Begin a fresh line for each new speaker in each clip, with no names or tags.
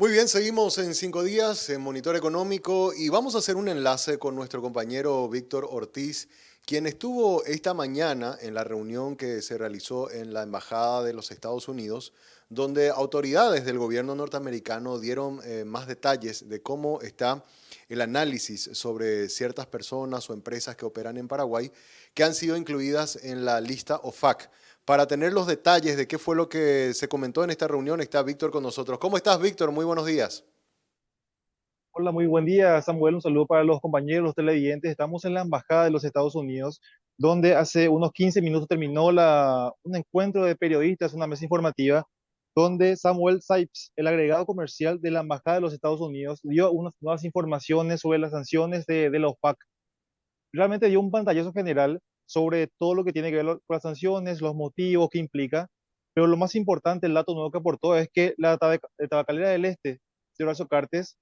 Muy bien, seguimos en 5 días en Monitor Económico y vamos a hacer un enlace con nuestro compañero Víctor Ortiz, quien estuvo esta mañana en la reunión que se realizó en la Embajada de los Estados Unidos, donde autoridades del gobierno norteamericano dieron más detalles de cómo está el análisis sobre ciertas personas o empresas que operan en Paraguay que han sido incluidas en la lista OFAC. Para tener los detalles de qué fue lo que se comentó en esta reunión, está Víctor con nosotros. ¿Cómo estás, Víctor? Muy buenos días.
Hola, muy buen día, Samuel. Un saludo para los compañeros, los televidentes. Estamos en la Embajada de los Estados Unidos, donde hace unos 15 minutos terminó un encuentro de periodistas, una mesa informativa, donde Samuel Sipes, el agregado comercial de la Embajada de los Estados Unidos, dio unas nuevas informaciones sobre las sanciones de la OFAC. Realmente dio un pantallazo general sobre todo lo que tiene que ver con las sanciones, los motivos que implica, pero lo más importante, el dato nuevo que aportó es que la Tabacalera del Este, de Horacio Cartes,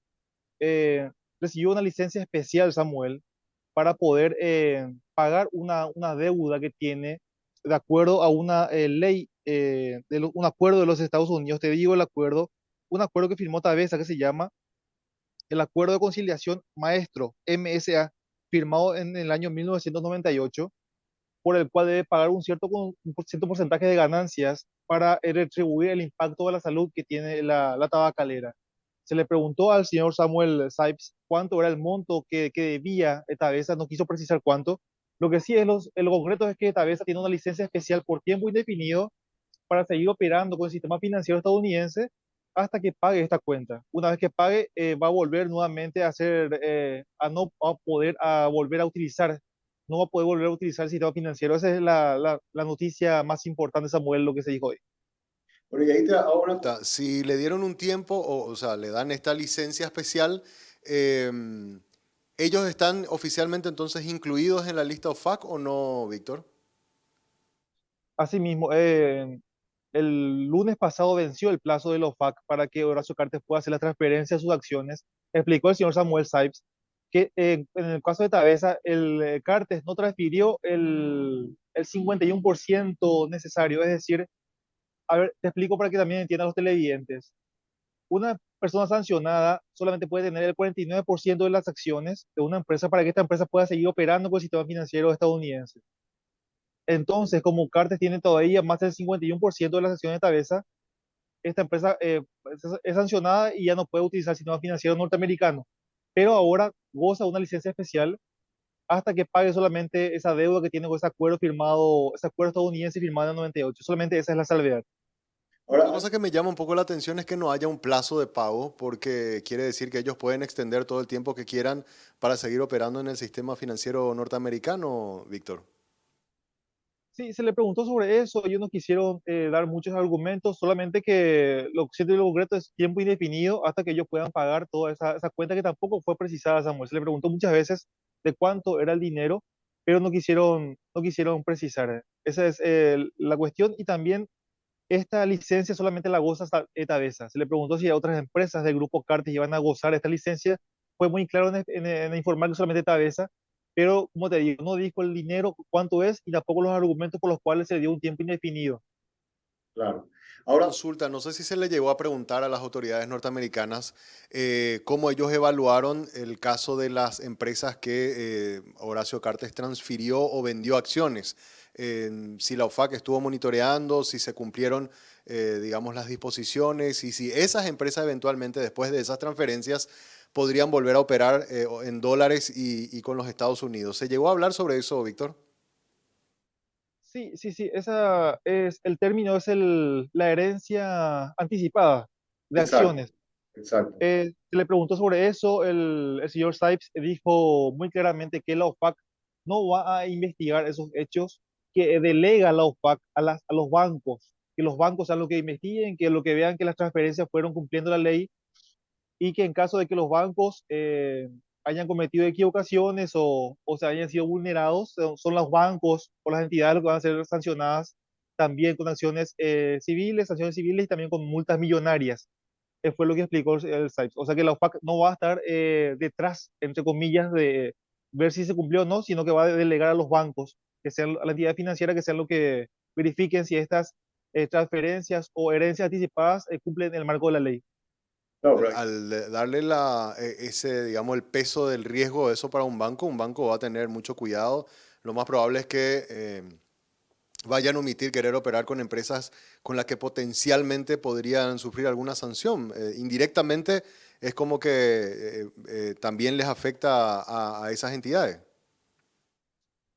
eh, recibió una licencia especial, Samuel, para poder pagar una deuda que tiene de acuerdo a una ley, un acuerdo de los Estados Unidos. Te digo el acuerdo, un acuerdo que firmó Tabesa que se llama el Acuerdo de Conciliación Maestro, MSA, firmado en el año 1998, por el cual debe pagar un cierto porcentaje de ganancias para retribuir el impacto de la salud que tiene la tabacalera. Se le preguntó al señor Samuel Sipes cuánto era el monto que debía Tabesa, no quiso precisar cuánto. Lo que sí es lo concreto es que Tabesa tiene una licencia especial por tiempo indefinido para seguir operando con el sistema financiero estadounidense hasta que pague esta cuenta. Una vez que pague, va a volver nuevamente a hacer, a no a poder a volver a utilizar, no va a poder volver a utilizar el sistema financiero. Esa es la noticia más importante, Samuel, lo que se dijo hoy.
Bueno, y ahí te hago una Si le dieron un tiempo, o sea, le dan esta licencia especial, ¿ellos están oficialmente entonces incluidos en la lista OFAC o no, Víctor?
Asimismo, el lunes pasado venció el plazo de los FAC para que Horacio Cartes pueda hacer la transferencia de sus acciones. Explicó el señor Samuel Sipes que en el caso de Tabesa, el Cartes no transfirió el 51% necesario. Es decir, a ver, te explico para que también entiendan los televidentes. Una persona sancionada solamente puede tener el 49% de las acciones de una empresa para que esta empresa pueda seguir operando con el sistema financiero estadounidense. Entonces, como Cartes tiene todavía más del 51% de las acciones de Tabesa, esta empresa es sancionada y ya no puede utilizar el sistema financiero norteamericano. Pero ahora goza de una licencia especial hasta que pague solamente esa deuda que tiene con ese acuerdo firmado, ese acuerdo estadounidense firmado en el 98. Solamente esa es la salvedad.
Una cosa que me llama un poco la atención es que no haya un plazo de pago, porque quiere decir que ellos pueden extender todo el tiempo que quieran para seguir operando en el sistema financiero norteamericano, Víctor.
Sí, se le preguntó sobre eso, ellos no quisieron dar muchos argumentos, solamente que lo cierto y lo concreto es tiempo indefinido hasta que ellos puedan pagar toda esa cuenta que tampoco fue precisada, Samuel. Se le preguntó muchas veces de cuánto era el dinero, pero no quisieron precisar. Esa es la cuestión y también esta licencia solamente la goza Tabesa. Se le preguntó si a otras empresas del grupo Cartes iban a gozar esta licencia. Fue muy claro en informar que solamente Tabesa, pero como te digo, no dijo el dinero cuánto es y tampoco los argumentos por los cuales se dio un tiempo indefinido.
Claro. Ahora, consulta, no sé si se le llegó a preguntar a las autoridades norteamericanas cómo ellos evaluaron el caso de las empresas que Horacio Cartes transfirió o vendió acciones. Si la OFAC estuvo monitoreando, si se cumplieron, digamos, las disposiciones y si esas empresas eventualmente después de esas transferencias podrían volver a operar en dólares y con los Estados Unidos. ¿Se llegó a hablar sobre eso, Víctor?
Sí, sí, sí, esa es el término, es la herencia anticipada de
Exacto,
acciones.
exacto.
Se le preguntó sobre eso, el señor Sipes dijo muy claramente que la OFAC no va a investigar esos hechos, que delega la OFAC a los bancos, que los bancos sean los que investiguen, que lo que vean que las transferencias fueron cumpliendo la ley y que en caso de que los bancos hayan cometido equivocaciones o se hayan sido vulnerados, son los bancos o las entidades los que van a ser sancionadas también con acciones civiles, sanciones civiles y también con multas millonarias. Fue lo que explicó el Sipes. O sea que la OFAC no va a estar detrás, entre comillas, de ver si se cumplió o no, sino que va a delegar a los bancos, que sean a la entidad financiera, que sean lo que verifiquen si estas transferencias o herencias anticipadas cumplen el marco de la ley.
No, pero
Al darle ese, digamos, el peso del riesgo de eso para un banco va a tener mucho cuidado. Lo más probable es que vayan a omitir querer operar con empresas con las que potencialmente podrían sufrir alguna sanción. Indirectamente es como que también les afecta a esas entidades.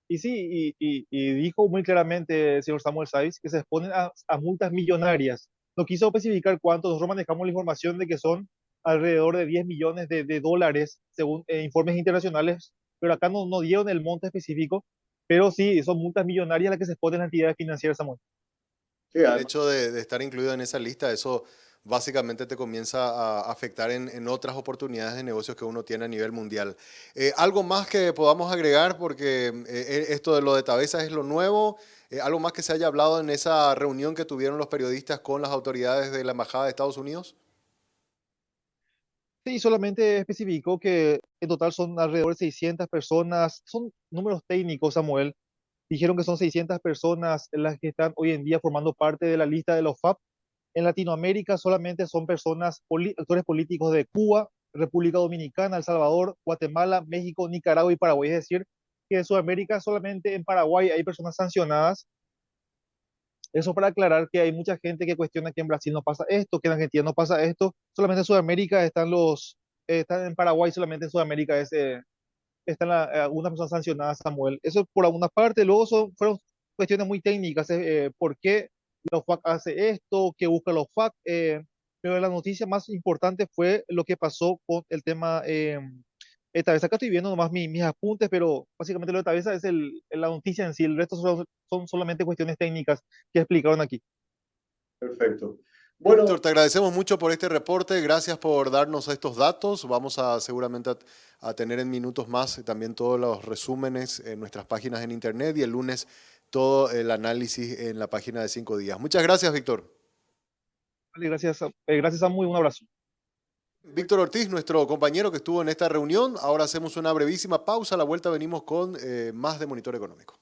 Y sí, y dijo muy claramente el señor Samuel Saiz que se exponen a multas millonarias. No quiso especificar cuánto, nosotros manejamos la información de que son alrededor de 10 millones de dólares, según informes internacionales, pero acá no dieron el monto específico, pero sí, son multas millonarias las que se exponen las entidades financieras, Samuel.
Y
sí,
el
además,
hecho de estar incluido en esa lista, eso básicamente te comienza a afectar en otras oportunidades de negocios que uno tiene a nivel mundial. Algo más que podamos agregar, porque esto de lo de Tabesa es lo nuevo, algo más que se haya hablado en esa reunión que tuvieron los periodistas con las autoridades de la Embajada de Estados Unidos.
Sí, solamente especificó que en total son alrededor de 600 personas, son números técnicos, Samuel. Dijeron que son 600 personas las que están hoy en día formando parte de la lista de los FAP. En Latinoamérica solamente son personas, actores políticos de Cuba, República Dominicana, El Salvador, Guatemala, México, Nicaragua y Paraguay. Es decir, que en Sudamérica solamente en Paraguay hay personas sancionadas. Eso para aclarar que hay mucha gente que cuestiona que en Brasil no pasa esto, que en Argentina no pasa esto. Solamente en Sudamérica están en Paraguay, solamente en Sudamérica están algunas personas sancionadas, Samuel. Eso por alguna parte. Luego fueron cuestiones muy técnicas. ¿Por qué los FAC hace esto? ¿Qué busca los FAC? Pero la noticia más importante fue lo que pasó con el tema Tabesa. Acá estoy viendo nomás mis apuntes, pero básicamente lo de Tabesa es la noticia en sí. El resto son solamente cuestiones técnicas que explicaron aquí.
perfecto.
Víctor,
Bueno,
te agradecemos mucho por este reporte, gracias por darnos estos datos. Vamos a seguramente a tener en minutos más también todos los resúmenes en nuestras páginas en internet y el lunes todo el análisis en la página de 5 días. Muchas gracias, Víctor.
Vale, gracias, gracias Samu y un abrazo.
Víctor Ortiz, nuestro compañero que estuvo en esta reunión. Ahora hacemos una brevísima pausa. A la vuelta venimos con más de Monitor Económico.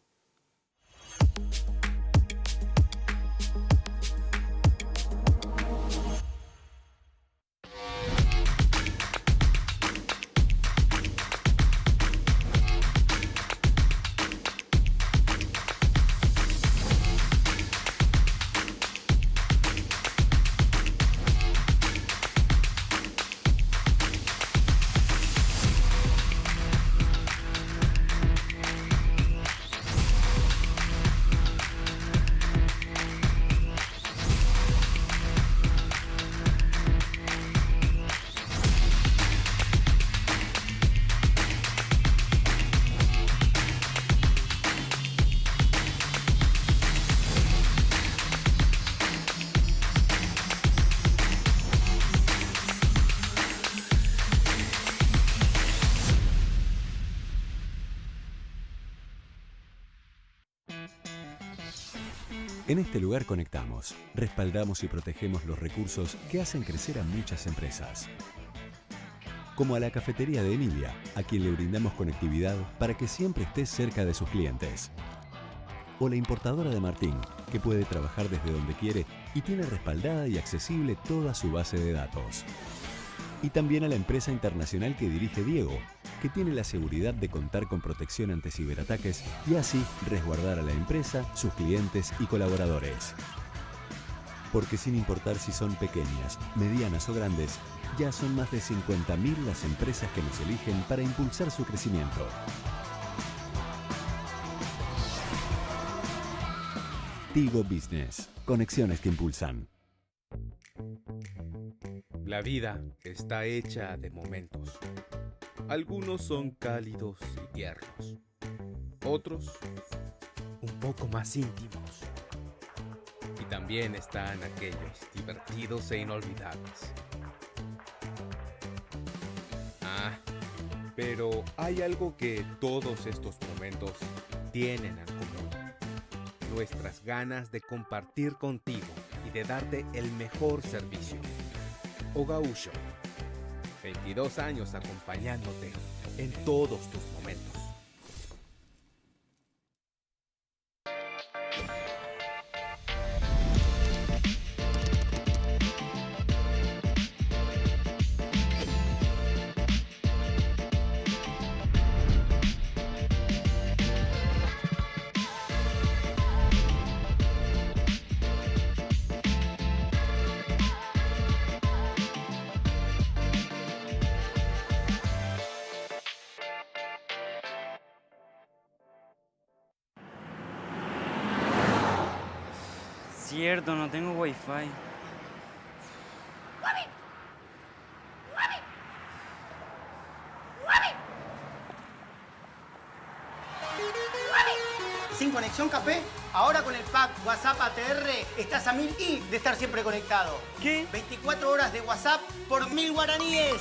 En este lugar conectamos, respaldamos y protegemos los recursos que hacen crecer a muchas empresas. Como a la cafetería de Emilia, a quien le brindamos conectividad para que siempre esté cerca de sus clientes. O la importadora de Martín, que puede trabajar desde donde quiere y tiene respaldada y accesible toda su base de datos. Y también a la empresa internacional que dirige Diego, que tiene la seguridad de contar con protección ante ciberataques y así resguardar a la empresa, sus clientes y colaboradores. Porque sin importar si son pequeñas, medianas o grandes, ya son más de 50.000 las empresas que nos eligen para impulsar su crecimiento. Tigo Business. Conexiones que impulsan.
La vida está hecha de momentos. Algunos son cálidos y tiernos. Otros, un poco más íntimos. Y también están aquellos divertidos e inolvidables. Pero hay algo que todos estos momentos tienen en común. Nuestras ganas de compartir contigo y de darte el mejor servicio. Ogausho, 22 años acompañándote en todos tus momentos.
cierto, no tengo wifi.
Sin conexión Café, ahora con el pack WhatsApp ATR estás a 1000 y de estar siempre conectado.
¿Qué?
24 horas de WhatsApp por 1000 guaraníes.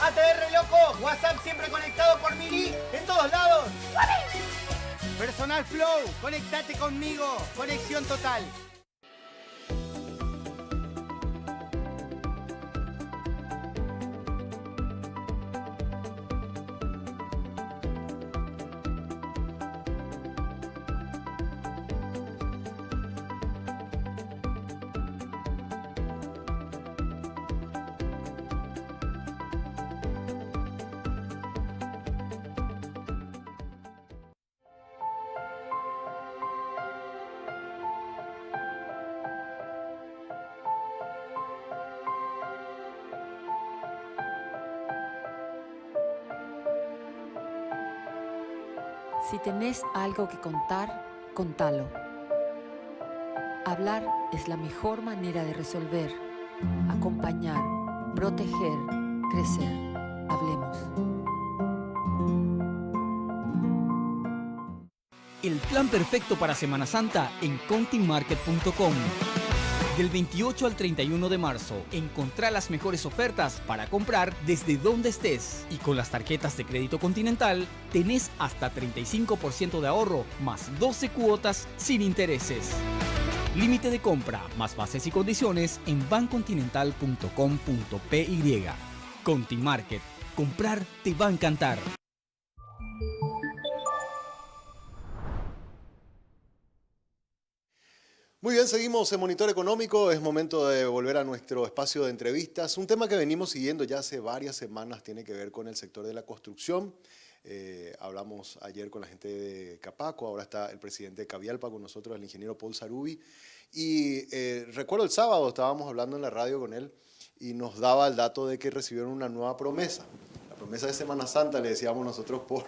ATR, loco, WhatsApp siempre conectado por 1000 y en todos lados. Personal Flow, conectate conmigo. Conexión total.
Si tenés algo que contar, contalo. Hablar es la mejor manera de resolver, acompañar, proteger, crecer. Hablemos.
El plan perfecto para Semana Santa en contimarket.com. Del 28 al 31 de marzo, encontrá las mejores ofertas para comprar desde donde estés. Y con las tarjetas de crédito Continental, tenés hasta 35% de ahorro, más 12 cuotas sin intereses. Límite de compra, más bases y condiciones en bancontinental.com.py. Contimarket. Comprar te va a encantar.
Muy bien, seguimos en Monitor Económico. Es momento de volver a nuestro espacio de entrevistas. Un tema que venimos siguiendo ya hace varias semanas tiene que ver con el sector de la construcción. Hablamos ayer con la gente de Capaco, ahora está el presidente de Cavialpa con nosotros, el ingeniero Paul Sarubi. Y recuerdo el sábado estábamos hablando en la radio con él y nos daba el dato de que recibieron una nueva promesa. La promesa de Semana Santa, le decíamos nosotros, por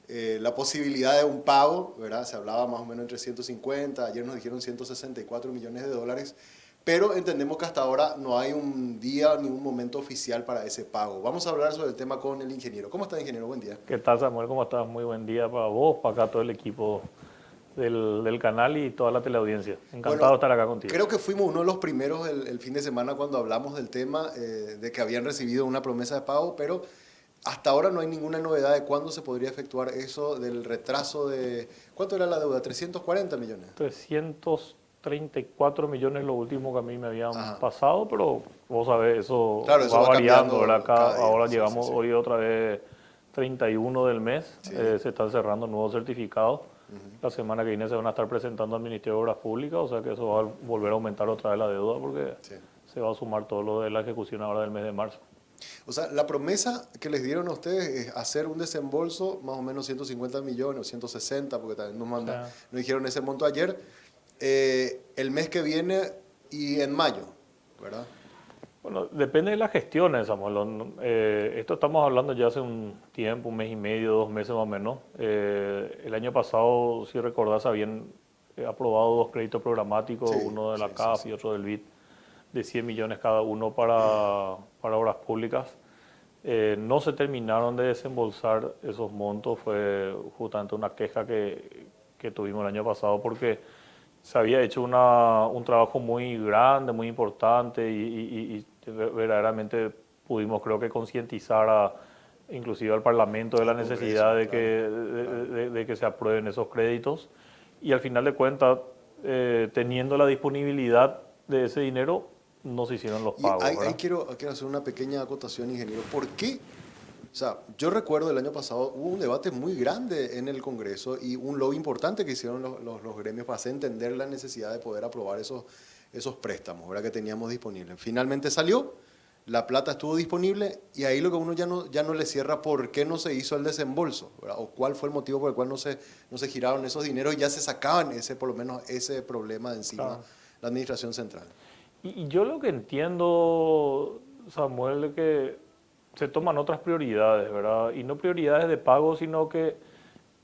la posibilidad de un pago, ¿verdad? Se hablaba más o menos entre 150, ayer nos dijeron 164 millones de dólares, pero entendemos que hasta ahora no hay un día ni un momento oficial para ese pago. Vamos a hablar sobre el tema con el ingeniero. ¿Cómo está, ingeniero? Buen día.
¿Qué tal, Samuel? ¿Cómo estás? Muy buen día para vos, para acá todo el equipo del canal y toda la teleaudiencia. Encantado de estar acá contigo.
Creo que fuimos uno de los primeros el fin de semana cuando hablamos del tema de que habían recibido una promesa de pago, pero hasta ahora no hay ninguna novedad de cuándo se podría efectuar eso del retraso de... ¿Cuánto era la deuda? ¿340 millones?
334 millones lo último que a mí me habían pasado, pero vos sabés, eso,
claro, eso
va variando, ¿verdad?
cada día.
Ahora
Sí,
llegamos
sí.
hoy otra vez 31 del mes,
Sí.
se están cerrando nuevos certificados. La semana que viene se van a estar presentando al Ministerio de Obras Públicas, o sea que eso va a volver a aumentar otra vez la deuda porque se va a sumar todo lo de la ejecución ahora del mes de marzo.
O sea, la promesa que les dieron a ustedes es hacer un desembolso más o menos 150 millones o 160, porque también nos dijeron ese monto ayer, el mes que viene y en mayo, ¿verdad?
Bueno, depende de las gestiones, Samuel. Esto estamos hablando ya hace un tiempo, un mes y medio, 2 meses más o menos. El año pasado, si recordás, habían aprobado 2 créditos programáticos, uno de la CAF y otro del BID, de 100 millones cada uno para obras públicas. No se terminaron de desembolsar esos montos, fue justamente una queja que tuvimos el año pasado porque se había hecho un trabajo muy grande, muy importante y verdaderamente pudimos, creo que, concientizar inclusive al Parlamento de la necesidad de que se aprueben esos créditos y al final de cuentas, teniendo la disponibilidad de ese dinero, no se hicieron los pagos.
Ahí quiero hacer una pequeña acotación, ingeniero. ¿Por qué? O sea, yo recuerdo el año pasado hubo un debate muy grande en el Congreso y un lobby importante que hicieron los gremios para hacer entender la necesidad de poder aprobar esos préstamos, ¿verdad? Que teníamos disponibles. Finalmente salió, la plata estuvo disponible y ahí lo que uno ya no le cierra por qué no se hizo el desembolso, ¿verdad? O cuál fue el motivo por el cual no se giraron esos dineros y ya se sacaban por lo menos ese problema de encima la Administración Central.
Y yo lo que entiendo, Samuel, es que se toman otras prioridades, ¿verdad? Y no prioridades de pago, sino que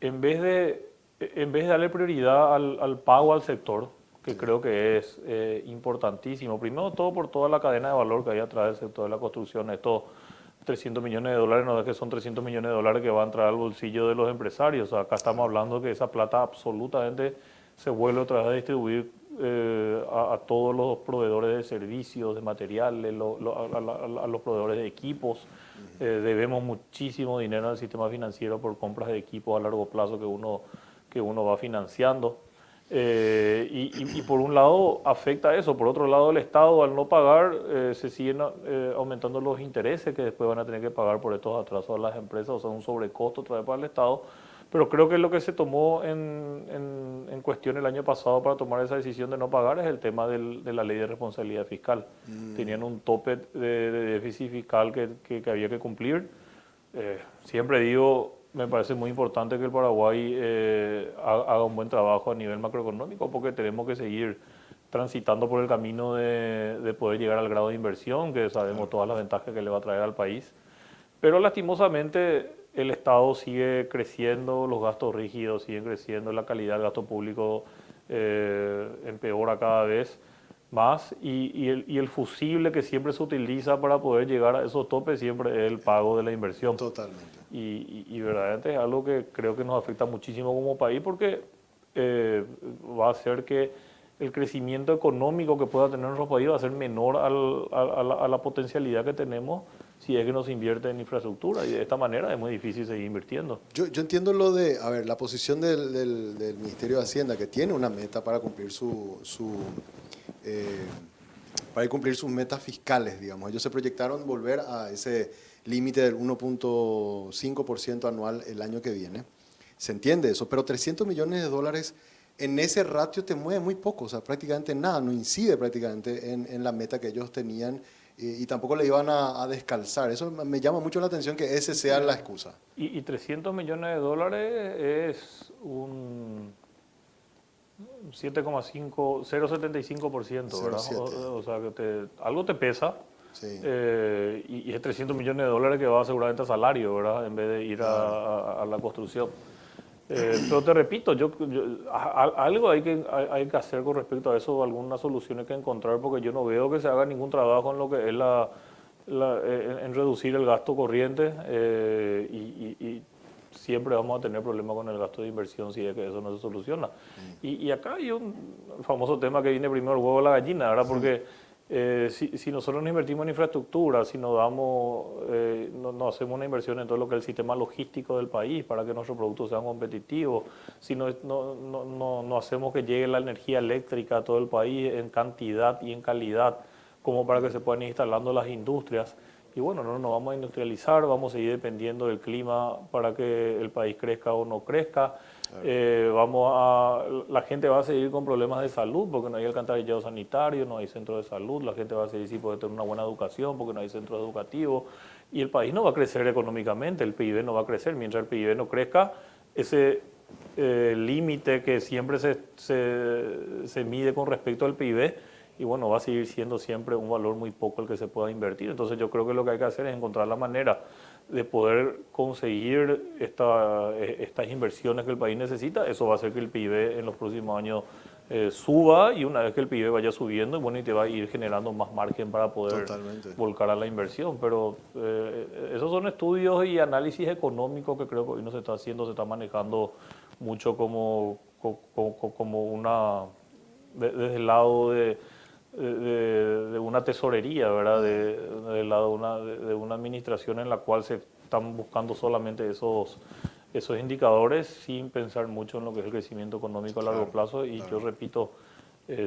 en vez de en vez de darle prioridad al pago al sector, que creo que es importantísimo, primero todo por toda la cadena de valor que hay atrás del sector de la construcción, estos 300 millones de dólares, no es que son 300 millones de dólares que van a entrar al bolsillo de los empresarios, o sea, acá estamos hablando que esa plata absolutamente se vuelve otra vez a distribuir a todos los proveedores de servicios, de materiales, a los proveedores de equipos. Debemos muchísimo dinero al sistema financiero por compras de equipos a largo plazo que uno va financiando. Y por un lado afecta eso, por otro lado el Estado al no pagar se siguen aumentando los intereses que después van a tener que pagar por estos atrasos a las empresas, o sea, un sobrecosto otra vez para el Estado. Pero creo que lo que se tomó en cuestión el año pasado para tomar esa decisión de no pagar es el tema de la ley de responsabilidad fiscal. Tenían un tope de déficit fiscal que había que cumplir. Siempre digo, me parece muy importante que el Paraguay haga un buen trabajo a nivel macroeconómico, porque tenemos que seguir transitando por el camino de poder llegar al grado de inversión, que sabemos todas las ventajas que le va a traer al país. Pero lastimosamente el Estado sigue creciendo, los gastos rígidos siguen creciendo, la calidad del gasto público empeora cada vez más y el fusible que siempre se utiliza para poder llegar a esos topes siempre es el pago de la inversión.
Totalmente.
Y verdaderamente es algo que creo que nos afecta muchísimo como país, porque va a hacer que el crecimiento económico que pueda tener nuestro país va a ser menor a la potencialidad que tenemos si es que no se invierte en infraestructura, y de esta manera es muy difícil seguir invirtiendo.
Yo entiendo lo de, a ver, la posición del Ministerio de Hacienda, que tiene una meta para cumplir para cumplir sus metas fiscales, digamos. Ellos se proyectaron volver a ese límite del 1.5% anual el año que viene. Se entiende eso, pero 300 millones de dólares en ese ratio te mueve muy poco, o sea, prácticamente nada, no incide prácticamente en la meta que ellos tenían, y tampoco le iban a descalzar. Eso me llama mucho la atención, que ese sea la excusa.
Y 300 millones de dólares es un 0,75%, ¿verdad?
0,7.
O sea, que algo te pesa.
Sí.
Y es 300 millones de dólares que va seguramente a salario, ¿verdad? En vez de ir a la construcción. Pero te repito, algo hay que hacer con respecto a eso, algunas soluciones que encontrar, porque yo no veo que se haga ningún trabajo en lo que es en reducir el gasto corriente, y siempre vamos a tener problemas con el gasto de inversión si es que eso no se soluciona. Y acá hay un famoso tema que viene primero el huevo o la gallina, ¿verdad? Porque si nosotros no invertimos en infraestructura, si no hacemos una inversión en todo lo que es el sistema logístico del país para que nuestros productos sean competitivos, si no hacemos que llegue la energía eléctrica a todo el país en cantidad y en calidad, como para que se puedan ir instalando las industrias, y bueno, no nos vamos a industrializar, vamos a seguir dependiendo del clima para que el país crezca o no crezca. La gente va a seguir con problemas de salud porque no hay alcantarillado sanitario, no hay centro de salud, la gente va a seguir sin poder tener una buena educación porque no hay centro educativo, y el país no va a crecer económicamente, el PIB no va a crecer. Mientras el PIB no crezca, ese límite que siempre se mide con respecto al PIB, y bueno, va a seguir siendo siempre un valor muy poco el que se pueda invertir. Entonces yo creo que lo que hay que hacer es encontrar la manera de poder conseguir estas inversiones que el país necesita. Eso va a hacer que el PIB en los próximos años suba, y una vez que el PIB vaya subiendo, bueno, y te va a ir generando más margen para poder volcar a la inversión. Pero esos son estudios y análisis económicos que creo que hoy no se está haciendo, se está manejando mucho como desde el lado de una tesorería, ¿verdad? Del lado de una administración en la cual se están buscando solamente esos indicadores sin pensar mucho en lo que es el crecimiento económico a largo plazo. Y yo repito,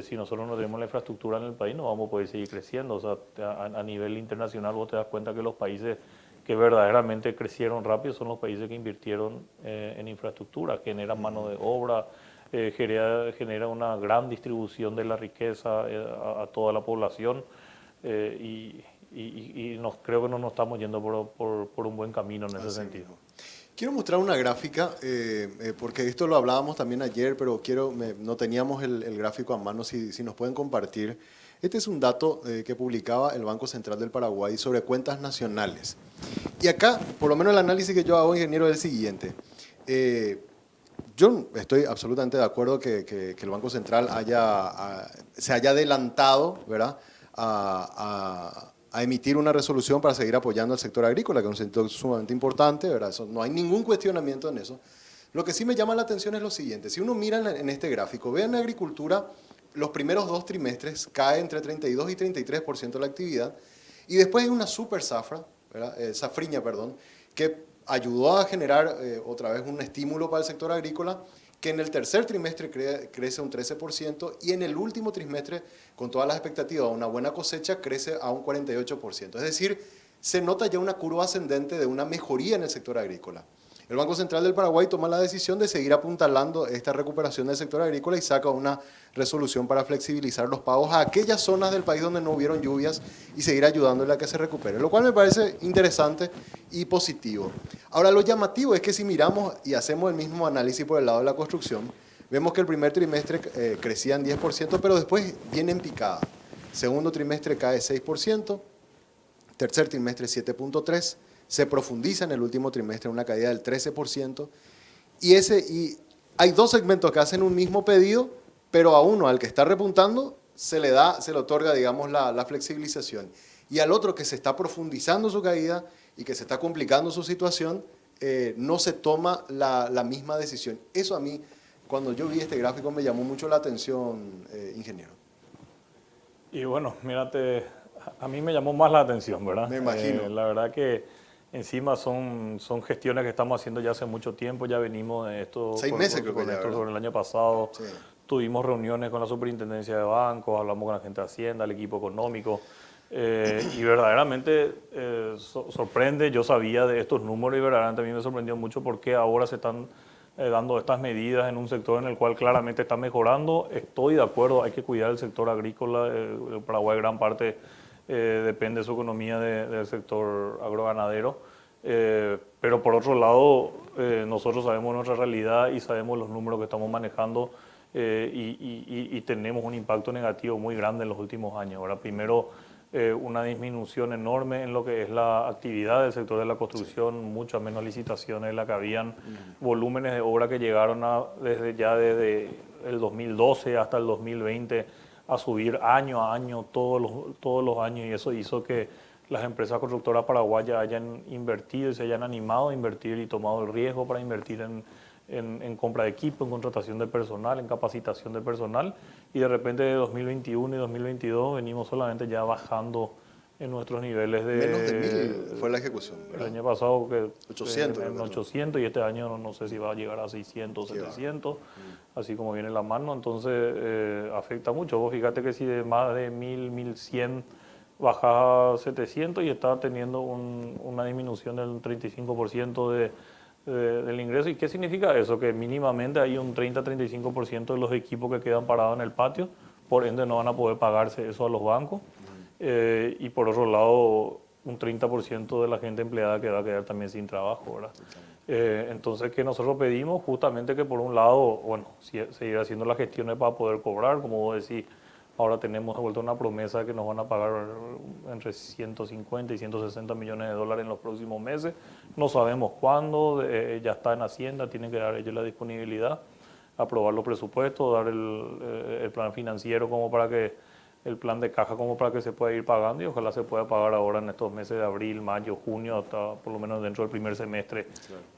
si nosotros no tenemos la infraestructura en el país, no vamos a poder seguir creciendo. O sea, a nivel internacional vos te das cuenta que los países que verdaderamente crecieron rápido son los países que invirtieron en infraestructura, generan mano de obra, genera una gran distribución de la riqueza a toda la población, y creo que no nos estamos yendo por un buen camino en ese sentido.
Quiero mostrar una gráfica, porque esto lo hablábamos también ayer, pero no teníamos el gráfico a mano, si nos pueden compartir. Este es un dato que publicaba el Banco Central del Paraguay sobre cuentas nacionales. Y acá, por lo menos el análisis que yo hago, ingeniero, es el siguiente. Yo estoy absolutamente de acuerdo que el Banco Central se haya adelantado, ¿verdad?, a emitir una resolución para seguir apoyando al sector agrícola, que es un sector sumamente importante, ¿verdad? Eso, no hay ningún cuestionamiento en eso. Lo que sí me llama la atención es lo siguiente. Si uno mira en este gráfico, vean en agricultura, los primeros 2 trimestres cae entre 32 y 33% la actividad, y después hay una super safriña, que ayudó a generar otra vez un estímulo para el sector agrícola, que en el tercer trimestre crece un 13% y en el último trimestre, con todas las expectativas de una buena cosecha, crece a un 48%. Es decir, se nota ya una curva ascendente de una mejoría en el sector agrícola. El Banco Central del Paraguay toma la decisión de seguir apuntalando esta recuperación del sector agrícola y saca una resolución para flexibilizar los pagos a aquellas zonas del país donde no hubieron lluvias y seguir ayudándole a que se recupere, lo cual me parece interesante y positivo. Ahora, lo llamativo es que si miramos y hacemos el mismo análisis por el lado de la construcción, vemos que el primer trimestre crecía en 10%, pero después viene en picada. Segundo trimestre cae 6%, tercer trimestre 7.3%, se profundiza en el último trimestre en una caída del 13%, y hay dos segmentos que hacen un mismo pedido, pero a uno, al que está repuntando, se le otorga, digamos, la flexibilización, y al otro que se está profundizando su caída y que se está complicando su situación, no se toma la misma decisión. Eso a mí, cuando yo vi este gráfico, me llamó mucho la atención, ingeniero.
Y bueno, mírate, a mí me llamó más la atención, ¿verdad?
Me imagino.
La verdad que encima son gestiones que estamos haciendo ya hace mucho tiempo, ya venimos de esto.
6 meses creo que
con
ya,
esto
¿verdad?
sobre el año pasado.
Sí.
Tuvimos reuniones con la superintendencia de bancos, hablamos con la gente de Hacienda, el equipo económico, y verdaderamente sorprende. Yo sabía de estos números y verdaderamente a mí me sorprendió mucho porque ahora se están dando estas medidas en un sector en el cual claramente está mejorando. Estoy de acuerdo, hay que cuidar el sector agrícola. El Paraguay gran parte depende de su economía del sector agroganadero. Pero por otro lado, nosotros sabemos nuestra realidad y sabemos los números que estamos manejando, y tenemos un impacto negativo muy grande en los últimos años. Ahora, primero, una disminución enorme en lo que es la actividad del sector de la construcción, muchas menos licitaciones de las que habían, volúmenes de obra que llegaron desde el 2012 hasta el 2020 a subir año a año, todos los años, y eso hizo que las empresas constructoras paraguayas hayan invertido y se hayan animado a invertir y tomado el riesgo para invertir en compra de equipo, en contratación de personal, en capacitación de personal, y de repente de 2021 y 2022 venimos solamente ya bajando en nuestros niveles de...
Menos de 1.000 fue la ejecución, ¿verdad?
El año pasado que
800,
en 800, y este año no sé si va a llegar a 600, 700, así como viene la mano, entonces afecta mucho. Vos fíjate que si de más de 1.000, 1.100 baja a 700 y está teniendo una disminución del 35% del ingreso. ¿Y qué significa eso? Que mínimamente hay un 30-35% de los equipos que quedan parados en el patio, por ende no van a poder pagarse eso a los bancos. Y por otro lado, un 30% de la gente empleada que va a quedar también sin trabajo, ¿verdad? Entonces, que nosotros pedimos justamente que por un lado, bueno, seguir haciendo las gestiones para poder cobrar, como vos decís. Ahora tenemos de vuelta una promesa de que nos van a pagar entre 150 y 160 millones de dólares en los próximos meses. No sabemos cuándo, ya está en Hacienda, tienen que dar ellos la disponibilidad, aprobar los presupuestos, dar el plan financiero como para que, el plan de caja como para que se pueda ir pagando, y ojalá se pueda pagar ahora en estos meses de abril, mayo, junio, hasta por lo menos dentro del primer semestre,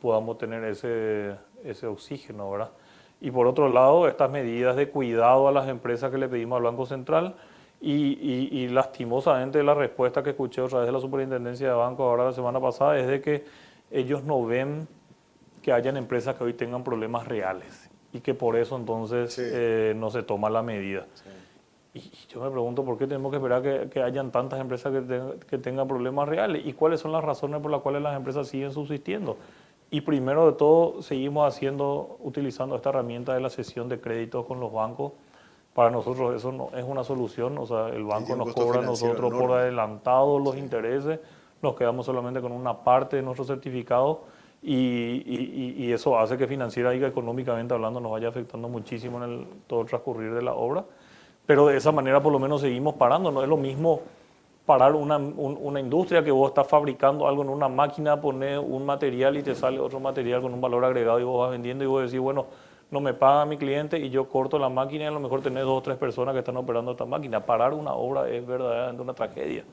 podamos tener ese oxígeno, ¿verdad? Y por otro lado, estas medidas de cuidado a las empresas que le pedimos al Banco Central, y lastimosamente la respuesta que escuché otra vez de la Superintendencia de Bancos ahora la semana pasada es de que ellos no ven que hayan empresas que hoy tengan problemas reales y que por eso entonces no se toma la medida. Y yo me pregunto por qué tenemos que esperar que hayan tantas empresas que tengan problemas reales y cuáles son las razones por las cuales las empresas siguen subsistiendo. Y primero de todo, seguimos utilizando esta herramienta de la cesión de créditos con los bancos. Para nosotros eso no es una solución, o sea, el banco nos cobra a nosotros por adelantado los intereses, nos quedamos solamente con una parte de nuestro certificado, y eso hace que financiera y económicamente hablando nos vaya afectando muchísimo en todo el transcurrir de la obra. Pero de esa manera por lo menos seguimos parando. No es lo mismo parar una industria que vos estás fabricando algo en una máquina, poner un material y te sale otro material con un valor agregado y vos vas vendiendo y vos decís, bueno, no me paga mi cliente y yo corto la máquina y a lo mejor tenés 2 o 3 personas que están operando esta máquina. Parar una obra es verdaderamente una tragedia.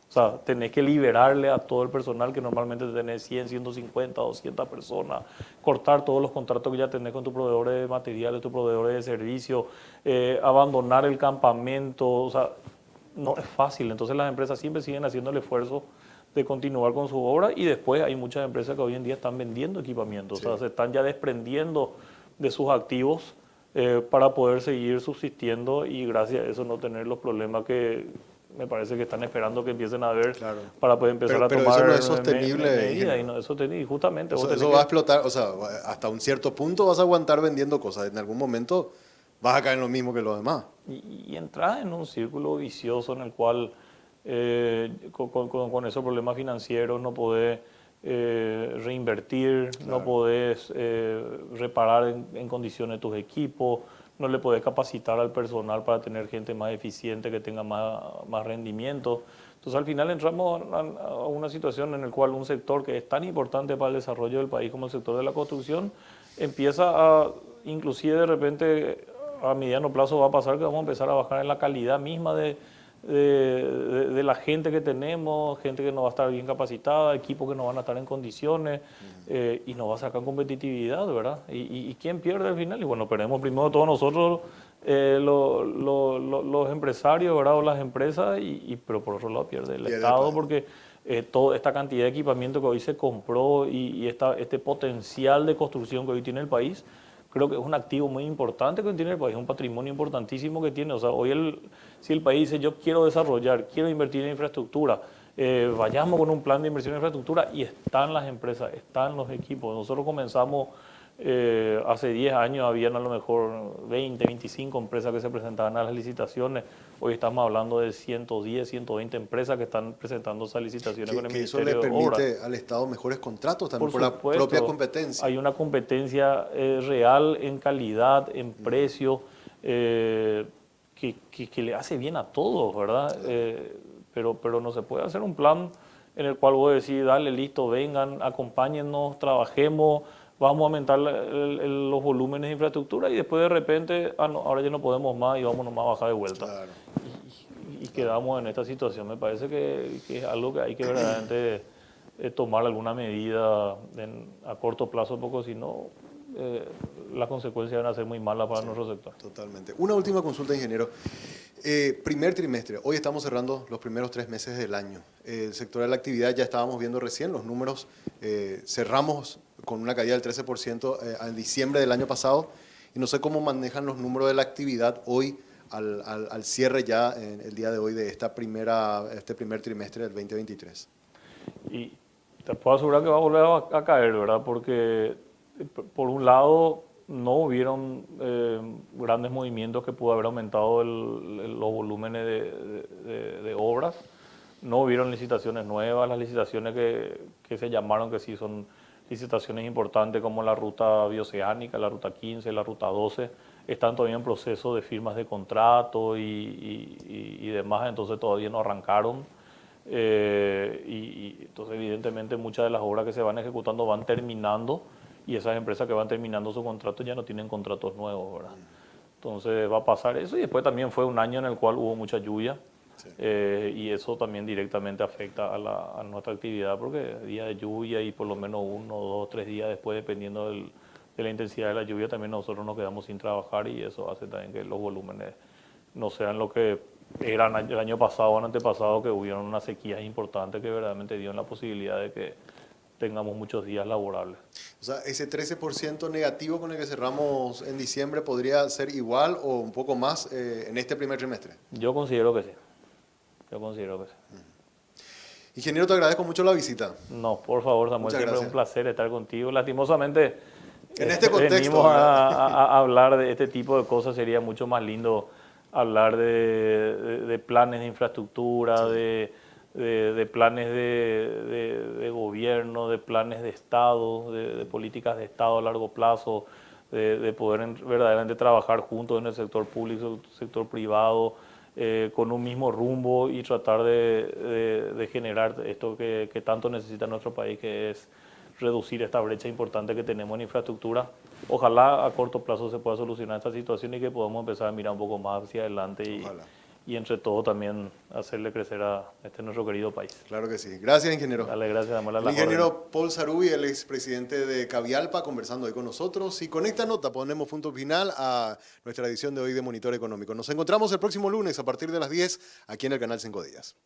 O sea, tenés que liberarle a todo el personal que normalmente tenés 100, 150, 200 personas, cortar todos los contratos que ya tenés con tus proveedores de materiales, tus proveedores de servicios, abandonar el campamento, o sea, no es fácil. Entonces las empresas siempre siguen haciendo el esfuerzo de continuar con su obra y después hay muchas empresas que hoy en día están vendiendo equipamiento, sí. O sea, se están ya desprendiendo de sus activos para poder seguir subsistiendo y gracias a eso no tener los problemas que me parece que están esperando que empiecen a haber, claro, para poder empezar a tomar
eso no es sostenible,
medidas. Y no es sostenible. Y justamente
eso va a explotar, o sea, hasta un cierto punto vas a aguantar vendiendo cosas. En algún momento vas a caer en lo mismo que los demás.
Y entras en un círculo vicioso en el cual con esos problemas financieros no podés reinvertir, claro, no podés reparar en condiciones tus equipos, no le podés capacitar al personal para tener gente más eficiente, que tenga más rendimiento. Entonces al final entramos a una situación en la cual un sector que es tan importante para el desarrollo del país como el sector de la construcción empieza a, inclusive de repente a mediano plazo va a pasar que vamos a empezar a bajar en la calidad misma de la gente que tenemos, gente que no va a estar bien capacitada, equipos que no van a estar en condiciones y no va a sacar competitividad, ¿verdad? ¿Y quién pierde al final? Y bueno, perdemos primero todos nosotros, los empresarios, ¿verdad? O las empresas, pero por otro lado pierde el Estado porque toda esta cantidad de equipamiento que hoy se compró y este potencial de construcción que hoy tiene el país, creo que es un activo muy importante que tiene el país, un patrimonio importantísimo que tiene. O sea, hoy si el país dice yo quiero desarrollar, quiero invertir en infraestructura, vayamos con un plan de inversión en infraestructura y están las empresas, están los equipos. Nosotros comenzamos hace 10 años, habían a lo mejor 20, 25 empresas que se presentaban a las licitaciones. Hoy estamos hablando de 110, 120 empresas que están presentando esas licitaciones con el Ministerio de Obras.
Eso le permite al Estado mejores contratos también por la propia competencia.
Hay una competencia real en calidad, en precio, que le hace bien a todos, ¿verdad? Pero no se puede hacer un plan en el cual vos decís, dale, listo, vengan, acompáñennos, trabajemos, vamos a aumentar los volúmenes de infraestructura y después de repente, no, ahora ya no podemos más y vamos nomás a bajar de vuelta. Claro. Y quedamos en esta situación. Me parece que es algo que hay que verdaderamente tomar alguna medida a corto plazo, porque si no, las consecuencias van a ser muy malas para nuestro sector.
Totalmente. Una última consulta, ingeniero. Primer trimestre, hoy estamos cerrando los primeros 3 meses del año. El sector de la actividad ya estábamos viendo recién los números, cerramos con una caída del 13% en diciembre del año pasado y no sé cómo manejan los números de la actividad hoy al cierre ya en el día de hoy de este primer trimestre del 2023.
Y te puedo asegurar que va a volver a caer, ¿verdad? Porque por un lado no hubieron grandes movimientos que pudo haber aumentado los volúmenes de obras, no hubieron licitaciones nuevas, las licitaciones que se llamaron que sí son licitaciones importantes como la ruta bioceánica, la ruta 15, la ruta 12, están todavía en proceso de firmas de contrato y demás, entonces todavía no arrancaron. Entonces evidentemente muchas de las obras que se van ejecutando van terminando y esas empresas que van terminando su contrato ya no tienen contratos nuevos, ¿verdad? Entonces va a pasar eso y después también fue un año en el cual hubo mucha lluvia. Sí. Y eso también directamente afecta a nuestra actividad porque día de lluvia y por lo menos 1, 2, 3 días después, dependiendo de la intensidad de la lluvia, también nosotros nos quedamos sin trabajar y eso hace también que los volúmenes no sean lo que eran el año pasado o el antepasado, que hubieron unas sequías importantes que verdaderamente dieron la posibilidad de que tengamos muchos días laborables.
O sea, ese 13% negativo con el que cerramos en diciembre podría ser igual o un poco más en este primer trimestre.
Yo considero que sí. Yo considero que sí.
Ingeniero, te agradezco mucho la visita.
No, por favor, Samuel, siempre es un placer estar contigo. Lastimosamente,
en este contexto,
venimos a hablar de este tipo de cosas. Sería mucho más lindo hablar de planes de infraestructura, sí, de planes de gobierno, de planes de Estado, de políticas de Estado a largo plazo, de poder verdaderamente trabajar juntos en el sector público, sector privado, con un mismo rumbo y tratar de generar esto que tanto necesita nuestro país, que es reducir esta brecha importante que tenemos en infraestructura. Ojalá a corto plazo se pueda solucionar esta situación y que podamos empezar a mirar un poco más hacia adelante y entre todo también hacerle crecer a nuestro querido país.
Claro que sí. Gracias, ingeniero.
Dale, gracias.
El ingeniero Paul Sarubi, el expresidente de Cavialpa, conversando hoy con nosotros. Y con esta nota ponemos punto final a nuestra edición de hoy de Monitor Económico. Nos encontramos el próximo lunes a partir de las 10 aquí en el canal 5 Días.